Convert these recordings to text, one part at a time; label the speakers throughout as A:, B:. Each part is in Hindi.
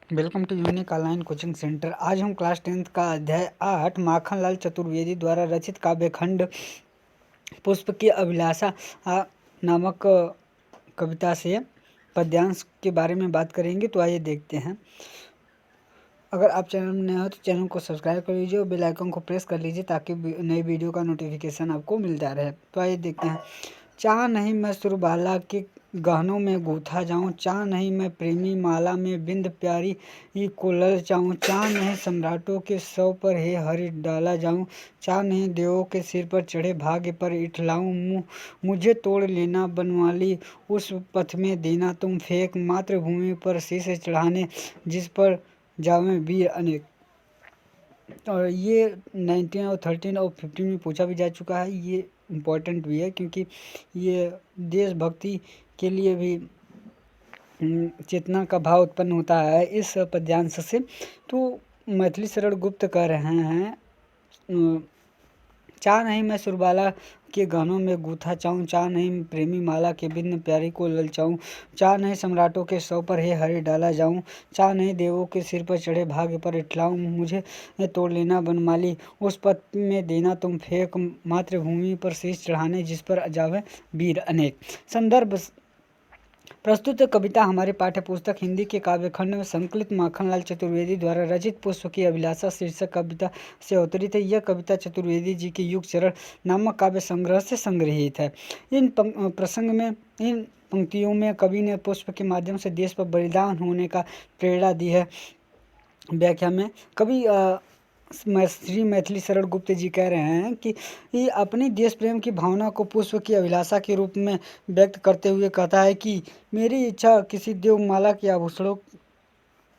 A: Welcome to unique online coaching centre. आज हम क्लास 10th का अध्याय 8 माखनलाल चतुर्वेदी द्वारा रचित काव्यखंड पुष्प की अभिलाषा नामक कविता से पद्यांश के बारे में बात करेंगे। तो आइए देखते हैं। अगर आप चैनल में नए हो तो चैनल को सब्सक्राइब कर लीजिए और बेल आइकन को प्रेस कर लीजिए ताकि नई वीडियो का नोटिफिकेशन आपको मिलता रहे। तो आइए देखते हैं। चाह नहीं मैं सुरबाला के गहनों में गूथा जाऊं, चाह नहीं मैं प्रेमी माला में बिंद प्यारी को ललचाऊं, चाह नहीं सम्राटों के सौ पर हे हरि डाला जाऊं, चाह नहीं देवों के सिर पर चढ़े भाग्य पर इठलाऊं, मुझे तोड़ लेना बनवाली उस पथ में देना तुम फेंक, मातृभूमि पर शीश चढ़ाने जिस पर जावे वीर अनेक। और ये 19 और 13 और 15 में पूछा भी जा चुका है। ये इम्पोर्टेंट भी है क्योंकि ये देशभक्ति के लिए भी चेतना का भाव उत्पन्न होता है इस पद्यांश से। तो मैथिली शरण गुप्त कह रहे हैं, चाह नहीं मैं सुरबाला के गानों में गूथा चाहूँ, चाह नहीं प्रेमी माला के बिन प्यारी को ललचाऊँ, चाह नहीं सम्राटों के सौ पर हे हरि डाला जाऊँ, चाह नहीं देवों के सिर पर चढ़े भाग्य पर इठलाऊँ, मुझे तोड़ लेना बनमाली उस पथ में देना तुम फेंक, मातृभूमि पर शीश चढ़ाने जिस पर जावे वीर अनेक। संदर्भ। प्रस्तुत कविता हमारे पाठ्य पुस्तक हिंदी के काव्यखंड में संकलित माखनलाल चतुर्वेदी द्वारा रचित पुष्प की अभिलाषा शीर्षक कविता से अवतरित है। यह कविता चतुर्वेदी जी के युग चरण नामक काव्य संग्रह से संग्रहित है। इन पंक्तियों में कवि ने पुष्प के माध्यम से देश पर बलिदान होने का प्रेरणा दी है। व्याख्या में कवि श्री मैथिली शरण गुप्त जी कह रहे हैं कि ये अपनी देश प्रेम की भावना को पुष्प की अभिलाषा के रूप में व्यक्त करते हुए कहता है कि मेरी इच्छा किसी देवमाला के आभूषणों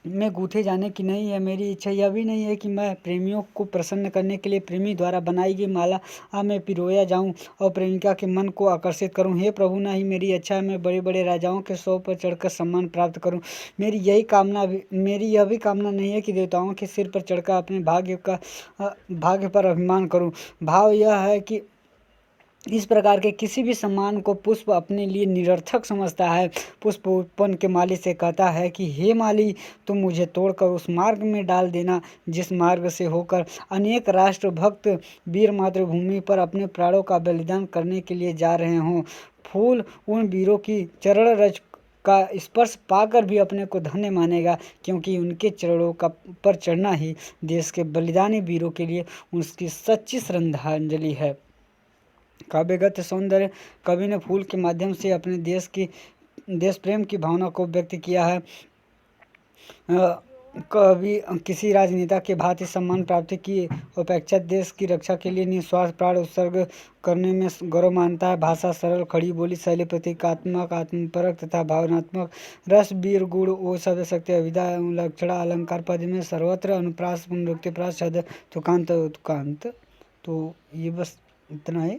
A: में गूंथे जाने की नहीं है। मेरी इच्छा यह भी नहीं है कि मैं प्रेमियों को प्रसन्न करने के लिए प्रेमी द्वारा बनाई गई माला में पिरोया जाऊं और प्रेमिका के मन को आकर्षित करूं। हे प्रभु, ना ही मेरी इच्छा है मैं बड़े बड़े राजाओं के सौ पर चढ़कर सम्मान प्राप्त करूं। मेरी यह भी कामना नहीं है कि देवताओं के सिर पर चढ़कर अपने भाग्य पर अभिमान करूं। भाव यह है कि इस प्रकार के किसी भी सम्मान को पुष्प अपने लिए निरर्थक समझता है। पुष्प उत्पन्न के माली से कहता है कि हे माली, तुम मुझे तोड़कर उस मार्ग में डाल देना जिस मार्ग से होकर अनेक राष्ट्र भक्त वीर मातृभूमि पर अपने प्राणों का बलिदान करने के लिए जा रहे हों। फूल उन वीरों की चरण रज का स्पर्श पाकर भी अपने को धन्य मानेगा, क्योंकि उनके चरणों का पर चढ़ना ही देश के बलिदानी वीरों के लिए उसकी सच्ची श्रद्धांजलि है। काव्यगत सौंदर्य। कवि ने फूल के माध्यम से अपने देश प्रेम की भावना को व्यक्त किया है। कवि किसी राजनेता के भांति सम्मान प्राप्ति की अपेक्षा देश की रक्षा के लिए निस्वार्थ प्राण उत्सर्ग करने में गौरव मानता है। भाषा सरल, खड़ी बोली, शैली प्रतीकात्मक, आत्मपरक तथा भावनात्मक, रस वीर गुण ओ शब्द शक्ति अभिधा लक्षणा अलंकार पद में सर्वत्र अनुप्रास पुनरुक्ति प्रास शब्द तुकांत उत्कांत। तो ये बस इतना है।